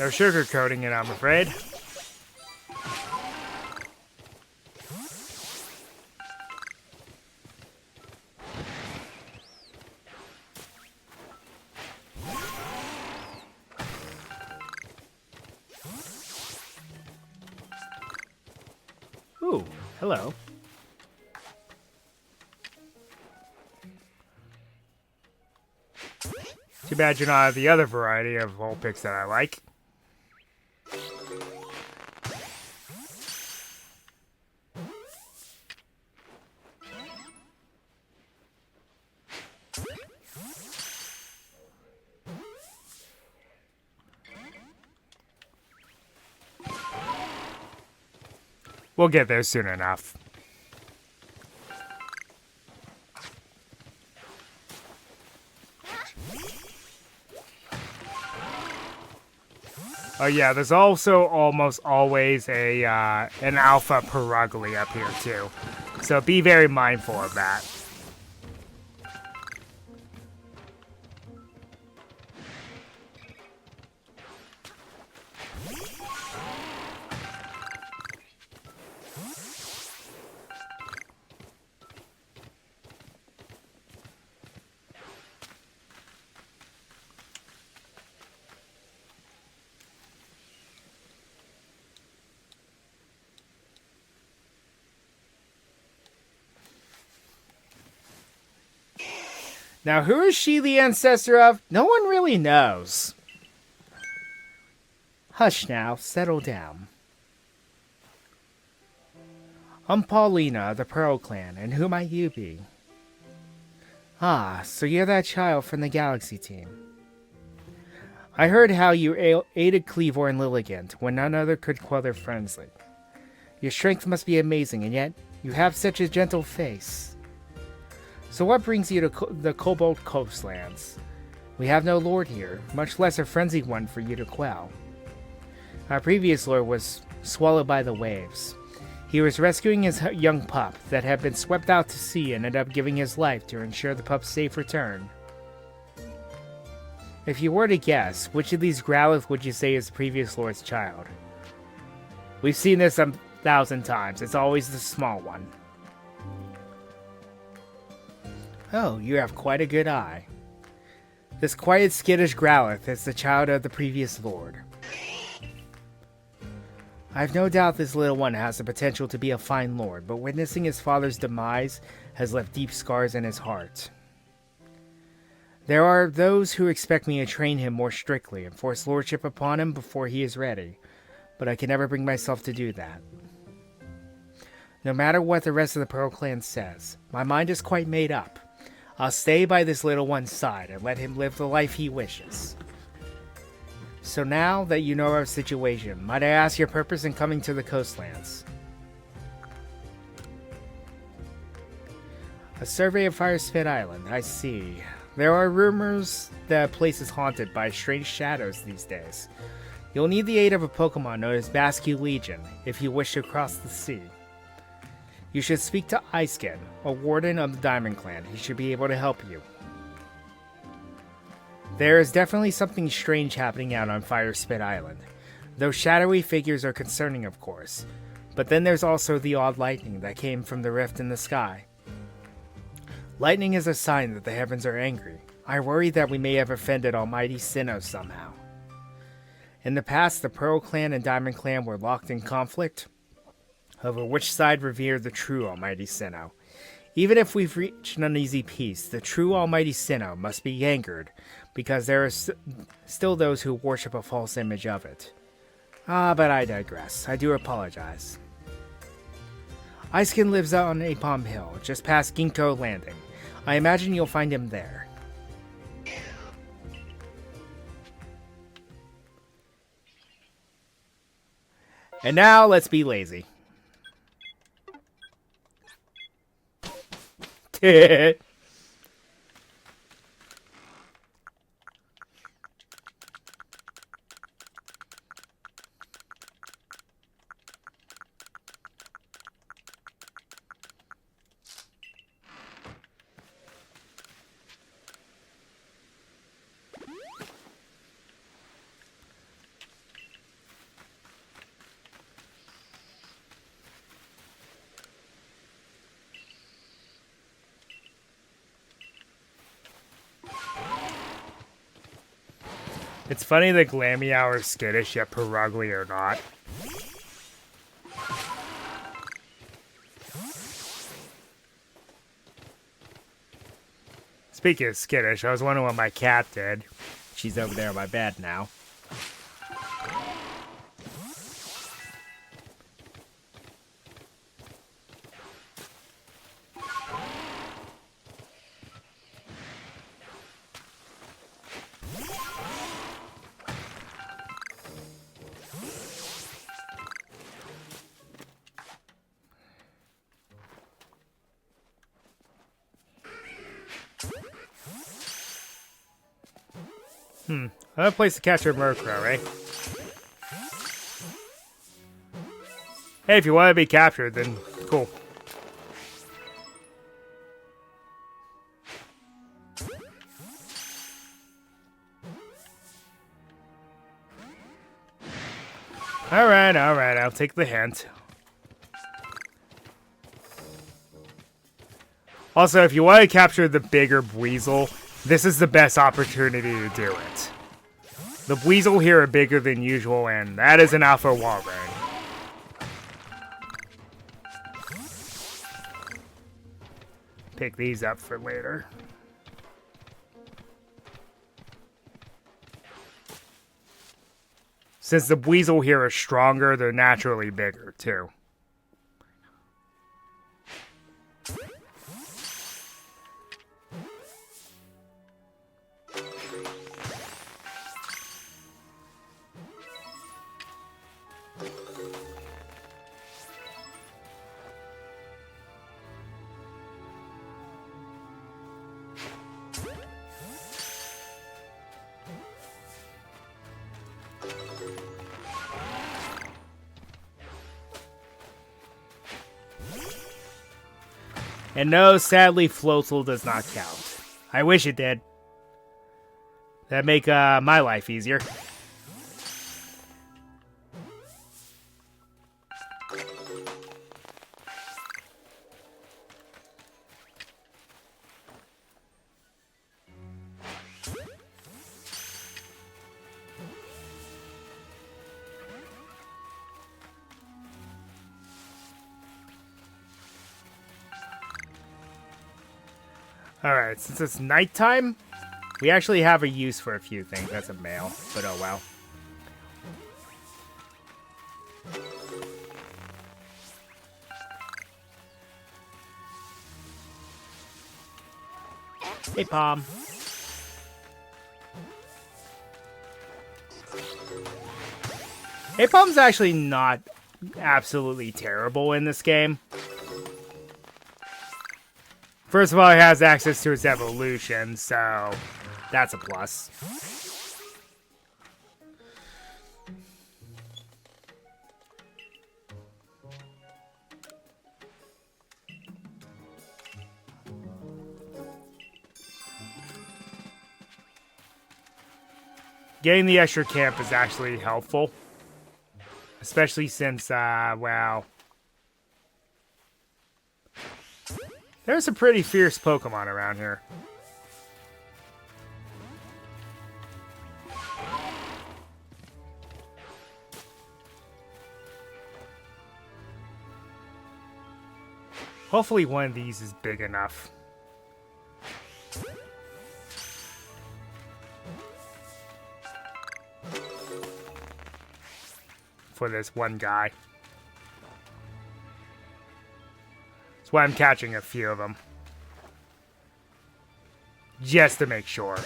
No sugarcoating it, I'm afraid. Ooh, hello. Too bad you're not the other variety of Vulpix that I like. We'll get there soon enough. Oh yeah, there's also almost always a an alpha Perugly up here too, so be very mindful of that. Now, who is she the ancestor of? No one really knows. Hush now, settle down. I'm Paulina of the Pearl Clan, and who might you be? Ah, so you're that child from the Galaxy team. I heard how you aided Cleavor and Lilligant when none other could quell their frenzy. Your strength must be amazing, and yet you have such a gentle face. So what brings you to the Cobalt Coastlands? We have no lord here, much less a frenzied one for you to quell. Our previous lord was swallowed by the waves. He was rescuing his young pup that had been swept out to sea and ended up giving his life to ensure the pup's safe return. If you were to guess, which of these Growlithe would you say is the previous lord's child? We've seen this 1,000 times. It's always the small one. Oh, you have quite a good eye. This quiet, skittish Growlithe is the child of the previous lord. I've no doubt this little one has the potential to be a fine lord, but witnessing his father's demise has left deep scars in his heart. There are those who expect me to train him more strictly and force lordship upon him before he is ready, but I can never bring myself to do that. No matter what the rest of the Pearl Clan says, my mind is quite made up. I'll stay by this little one's side and let him live the life he wishes. So now that you know our situation, might I ask your purpose in coming to the coastlands? A survey of Firespit Island, I see. There are rumors that place is haunted by strange shadows these days. You'll need the aid of a Pokemon known as Basque Legion if you wish to cross the sea. You should speak to Iceskin, a warden of the Diamond Clan. He should be able to help you. There is definitely something strange happening out on Firespit Island. Those shadowy figures are concerning, of course. But then there's also the odd lightning that came from the rift in the sky. Lightning is a sign that the heavens are angry. I worry that we may have offended Almighty Sinnoh somehow. In the past, the Pearl Clan and Diamond Clan were locked in conflict over which side revered the true Almighty Sinnoh. Even if we've reached an uneasy peace, the true Almighty Sinnoh must be angered, because there are still those who worship a false image of it. But I digress. I do apologize. Iceskin lives out on Apom Hill, just past Ginkgo Landing. I imagine you'll find him there. And now, let's be lazy. It's funny that Glameow are skittish, yet Perugly are not. Speaking of skittish, I was wondering what my cat did. She's over there on my bed now. Another place to catch a Murkrow, right? Hey, if you want to be captured, then cool. Alright, I'll take the hint. Also, if you want to capture the bigger Weasel, this is the best opportunity to do it. The Weasel here are bigger than usual, and that is an Alpha Walrein. Pick these up for later. Since the Weasel here are stronger, they're naturally bigger, too. And no, sadly, Floatzel does not count. I wish it did. That'd make my life easier. Alright, since it's nighttime, we actually have a use for a few things. That's a male, but oh well. Hey, Palm. Hey, Palm's actually not absolutely terrible in this game. First of all, he has access to his evolution, so that's a plus. Getting the extra camp is actually helpful. Especially since, well... there's some pretty fierce Pokemon around here. Hopefully one of these is big enough. For this one guy. That's why I'm catching a few of them. Just to make sure.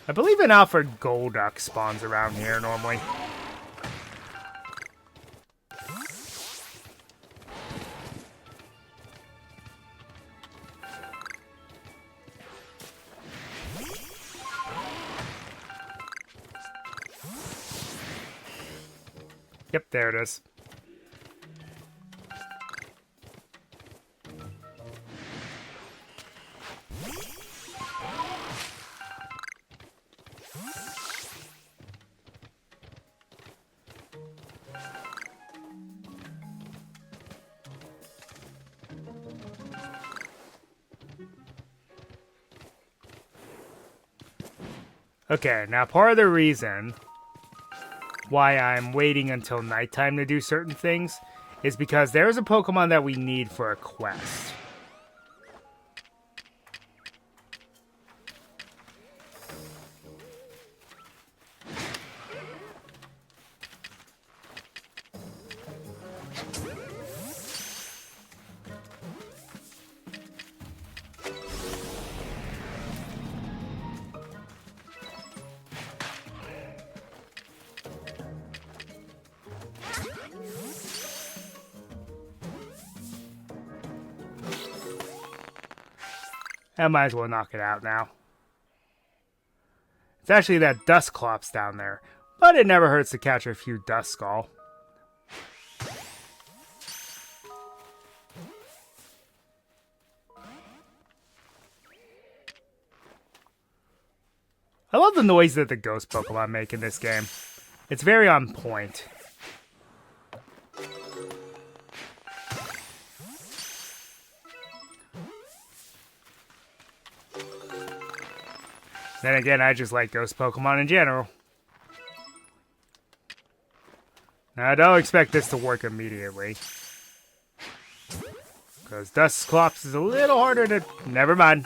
I believe an Alpha Golduck spawns around here normally. Yep, there it is. Okay, now part of the reason why I'm waiting until nighttime to do certain things is because there's a Pokemon that we need for a quest. I might as well knock it out now. It's actually that Dusclops down there, but it never hurts to catch a few Duskull. I love the noise that the ghost Pokemon make in this game. It's very on point. Then again, I just like ghost Pokemon in general. Now, don't expect this to work immediately. Because Dusclops is a little harder to... Never mind.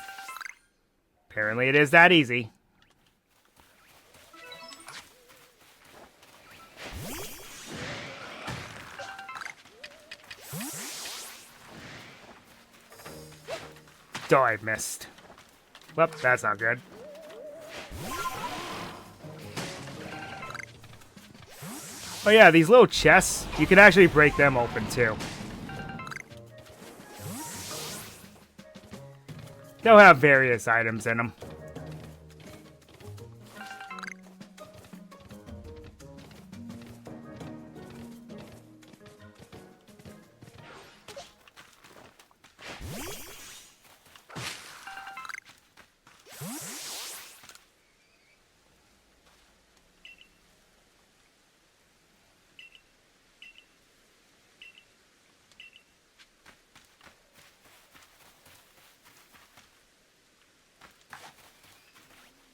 Apparently it is that easy. Oh, I missed. Well, that's not good. Oh yeah, these little chests, you can actually break them open too. They'll have various items in them.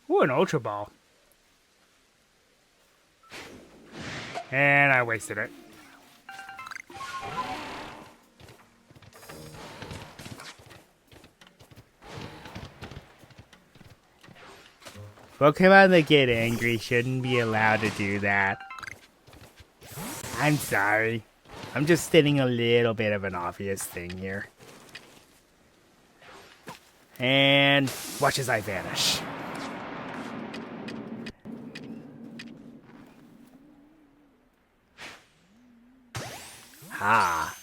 Ooh, an Ultra Ball. And I wasted it. Pokemon that get angry shouldn't be allowed to do that. I'm sorry. I'm just stating a little bit of an obvious thing here. And watch as I vanish. Ah.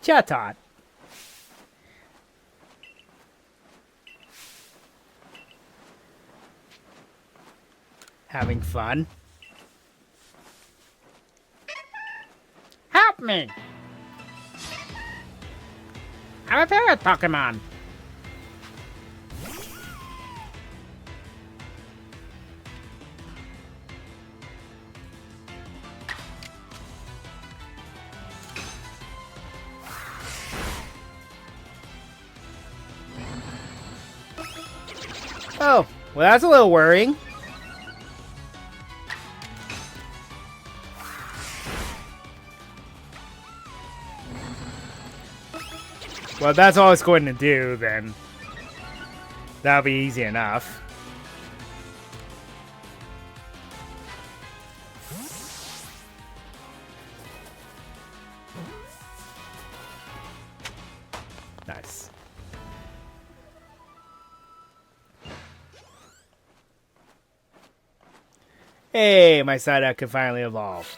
Chatot. Having fun? Help me! I'm a parrot Pokemon. Oh, well that's a little worrying. Well, if that's all it's going to do, then that'll be easy enough. Nice. Hey, my Psyduck can finally evolve.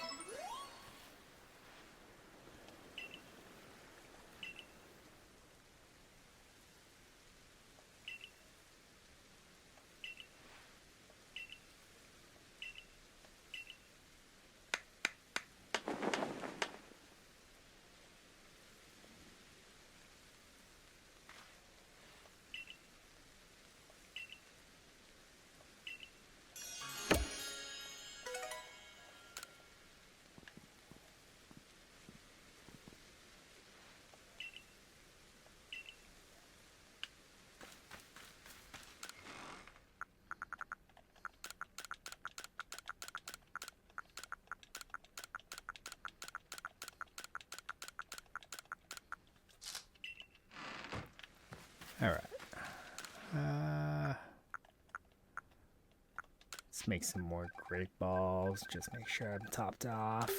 Make some more great balls. Just make sure I'm topped off.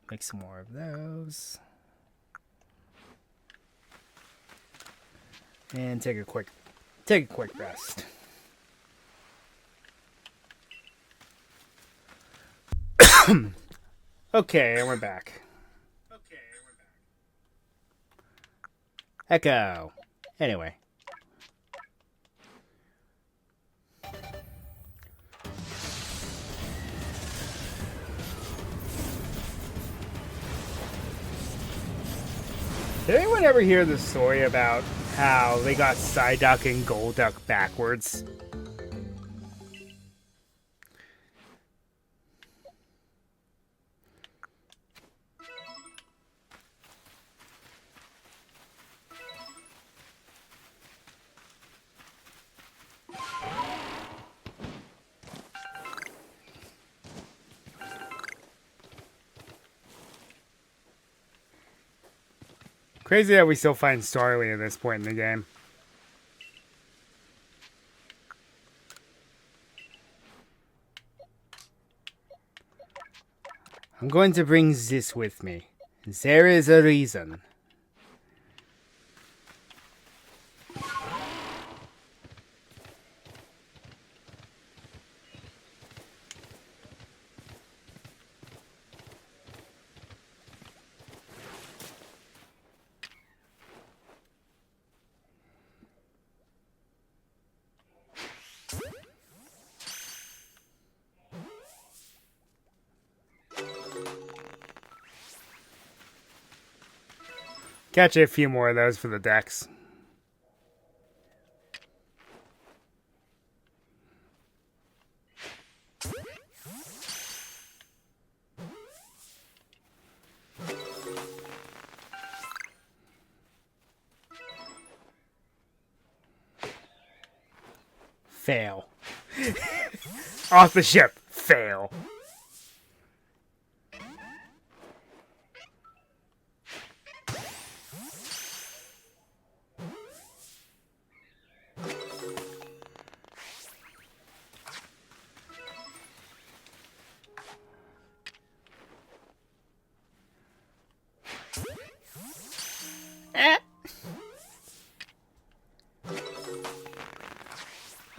Make some more of those. And take a quick rest. Okay, and we're back. Echo. Anyway. Did anyone ever hear the story about how they got Psyduck and Golduck backwards? Crazy that we still find Starly at this point in the game. I'm going to bring this with me. There is a reason. Catch a few more of those for the decks. Fail. Off the ship. Fail.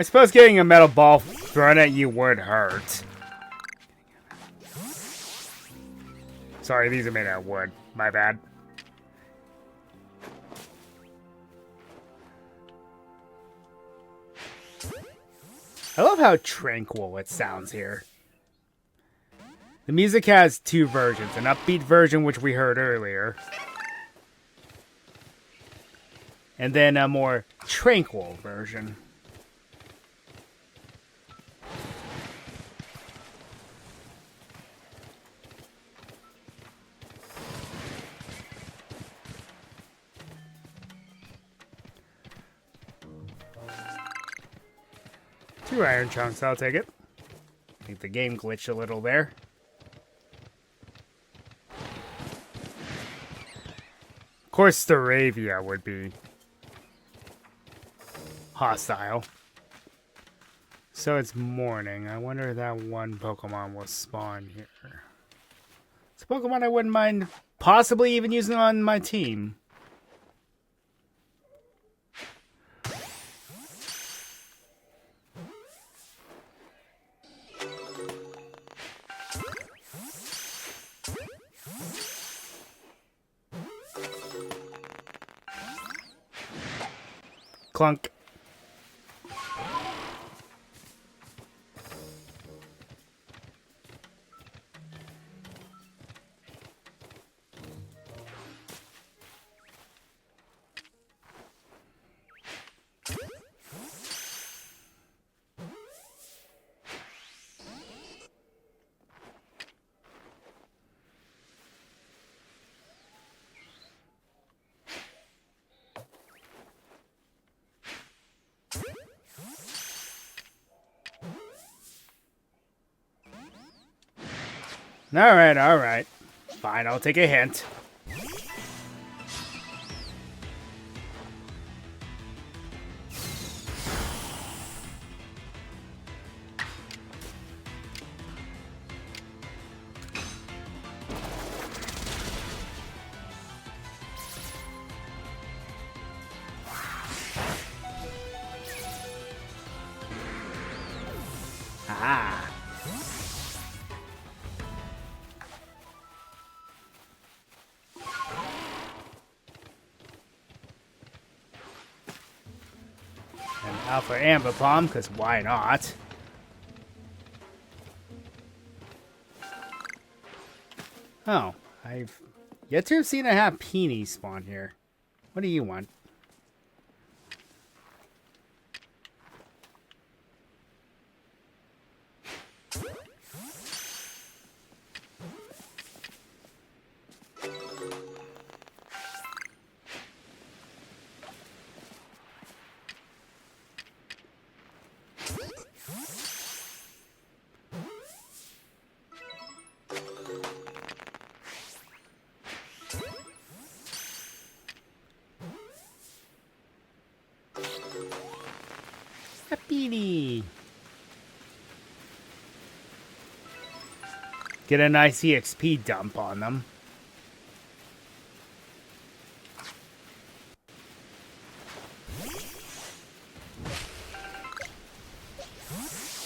I suppose getting a metal ball thrown at you would hurt. Sorry, these are made out of wood. My bad. I love how tranquil it sounds here. The music has two versions. An upbeat version, which we heard earlier. And then a more tranquil version. Two iron chunks, I'll take it. I think the game glitched a little there. Of course, Staravia would be hostile. So it's morning. I wonder if that one Pokemon will spawn here. It's a Pokemon I wouldn't mind possibly even using on my team. Clunk. Alright. Fine, I'll take a hint. Ah. And Alpha Amber Palm, because why not? Oh, I've yet to have seen a Happini spawn here. What do you want? Happini! Get a nice EXP dump on them.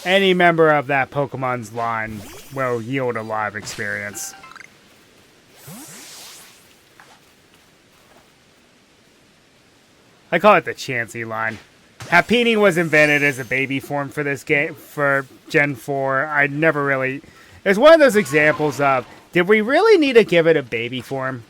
Any member of that Pokemon's line will yield a lot of experience. I call it the Chansey line. Happini was invented as a baby form for this game, for Gen 4. I never really... It's one of those examples of, did we really need to give it a baby form?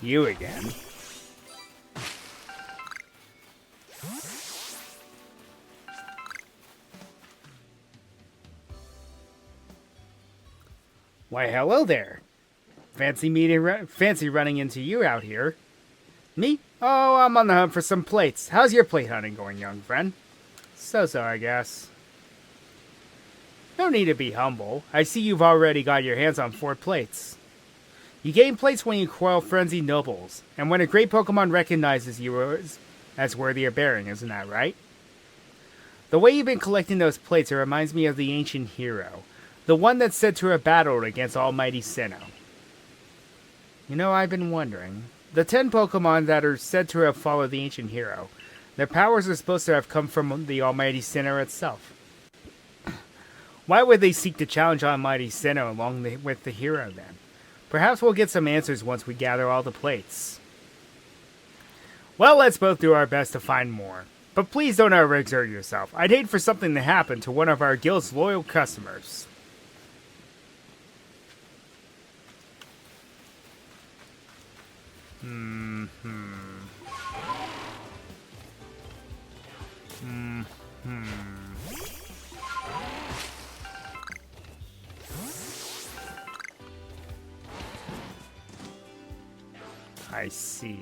You again. Why, hello there. Fancy running into you out here. Me? Oh, I'm on the hunt for some plates. How's your plate hunting going, young friend? So, I guess. No need to be humble. I see you've already got your hands on 4 plates. You gain plates when you quell frenzied nobles, and when a great Pokemon recognizes you as worthy of bearing, isn't that right? The way you've been collecting those plates, it reminds me of the ancient hero, the one that's said to have battled against Almighty Sinnoh. You know, I've been wondering, the 10 Pokemon that are said to have followed the ancient hero, their powers are supposed to have come from the Almighty Sinnoh itself. Why would they seek to challenge Almighty Sinnoh along with the hero then? Perhaps we'll get some answers once we gather all the plates. Well, let's both do our best to find more. But please don't overexert yourself. I'd hate for something to happen to one of our guild's loyal customers. I see.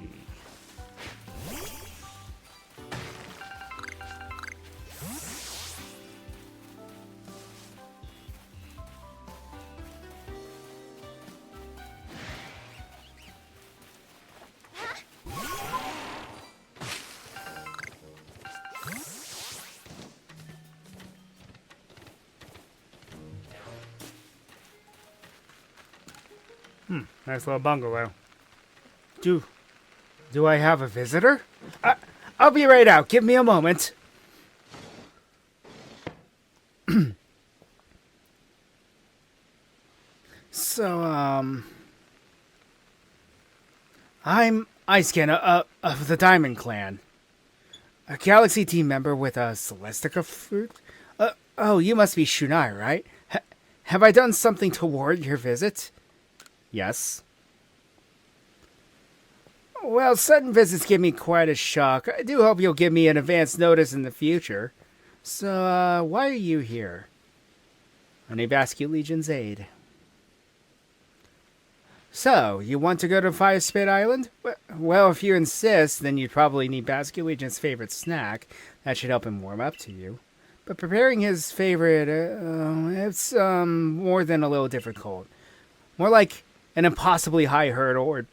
Nice little bungalow. Do I have a visitor? I'll be right out. Give me a moment. So, I'm Icescan of the Diamond Clan. A Galaxy team member with a Celestica fruit? Oh, you must be Shunai, right? Have I done something to warrant your visit? Yes. Well, sudden visits give me quite a shock. I do hope you'll give me an advance notice in the future. So, why are you here? On Avascu Legion's aid. So, you want to go to Fire Spit Island? Well, if you insist, then you'd probably need Basket Legion's favorite snack. That should help him warm up to you. But preparing his favorite, it's more than a little difficult. More like an impossibly high hurdle, or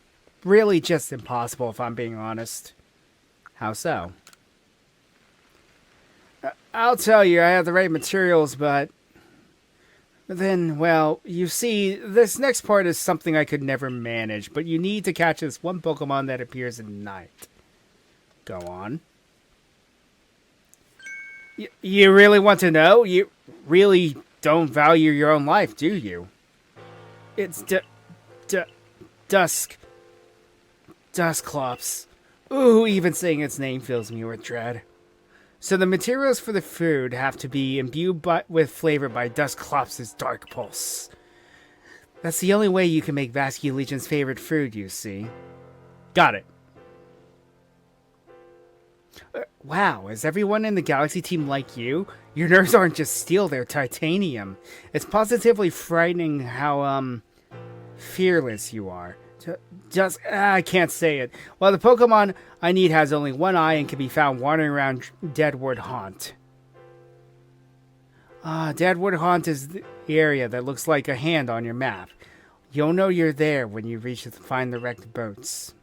really just impossible if I'm being honest. How so? I'll tell you, I have the right materials, but then, well, you see, this next part is something I could never manage, but you need to catch this one Pokemon that appears at night. Go on. You really want to know? You really don't value your own life, do you? It's Dusclops. Ooh, even saying its name fills me with dread. So the materials for the food have to be imbued with flavor by Dusclops' Dark Pulse. That's the only way you can make Vascular Legion's favorite food, you see. Got it. Wow, is everyone in the Galaxy team like you? Your nerves aren't just steel, they're titanium. It's positively frightening how, fearless you are. I can't say it. Well, the Pokemon I need has only one eye and can be found wandering around Deadwood Haunt. Deadwood Haunt is the area that looks like a hand on your map. You'll know you're there when you reach to find the wrecked boats.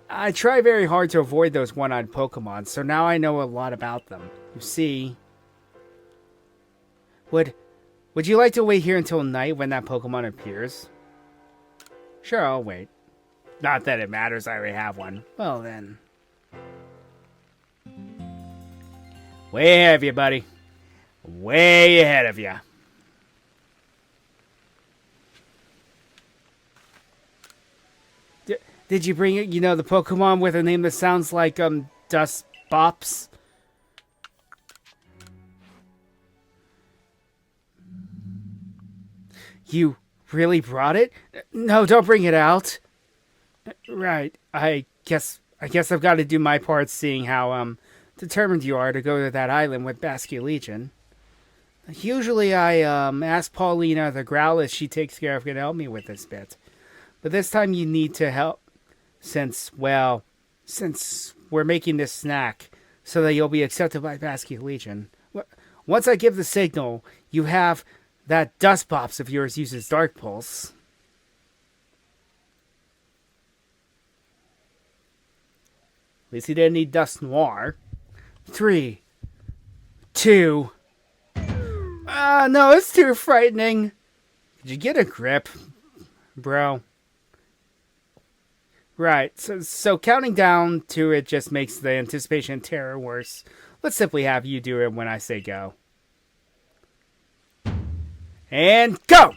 I try very hard to avoid those one-eyed Pokemon, so now I know a lot about them. You see... Would you like to wait here until night when that Pokemon appears? Sure, I'll wait. Not that it matters, I already have one. Well then. Way ahead of you, buddy. Way ahead of you. Did you bring it? You know, the Pokemon with a name that sounds like, Dust Bops? You really brought it? No, don't bring it out. Right. I guess I've got to do my part seeing how, determined you are to go to that island with Basket Legion. Usually I, ask Paulina the Growlithe she takes care of can help me with this bit. But this time you need to help since we're making this snack so that you'll be accepted by Basket Legion. Once I give the signal, you have that Dust Bops of yours uses Dark Pulse. At least he didn't need Dust Noir. 3, 2... no, it's too frightening. Did you get a grip, bro? Right, so counting down to it just makes the anticipation and terror worse. Let's simply have you do it when I say go. And go!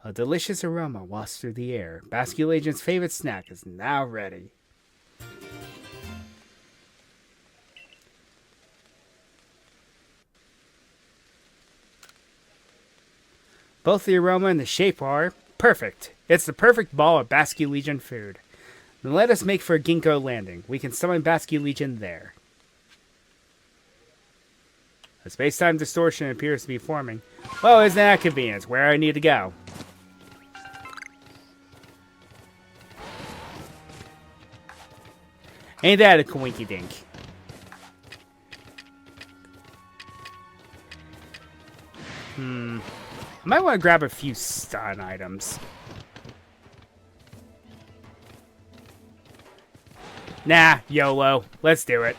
A delicious aroma wafts through the air. Basket Legion's favorite snack is now ready. Both the aroma and the shape are perfect. It's the perfect ball of Basket Legion food. Then let us make for Ginkgo Landing. We can summon Basket Legion there. A space-time distortion appears to be forming. Well, isn't that convenient? It's where I need to go. Ain't that a coinky-dink? I might want to grab a few stun items. Nah, YOLO. Let's do it.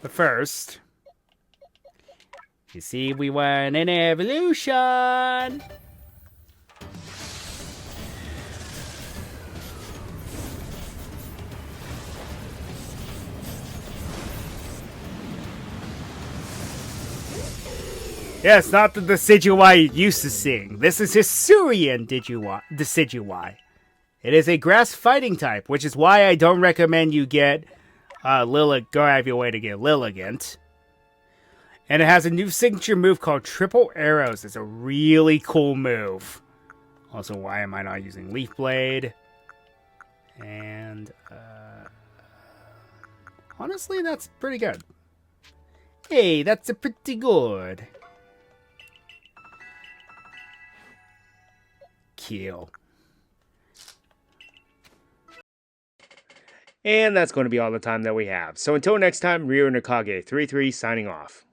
But first, you see, we want an evolution. Yes, not the Decidueye used to sing. This is Hisuian Decidueye. It is a grass fighting type, which is why I don't recommend you get go out of your way to get Lilligant. And it has a new signature move called Triple Arrows. It's a really cool move. Also, why am I not using Leaf Blade? And, Honestly, that's pretty good. Hey, that's a pretty good. Kill. And that's going to be all the time that we have. So until next time, Ryo Nakage 33 signing off.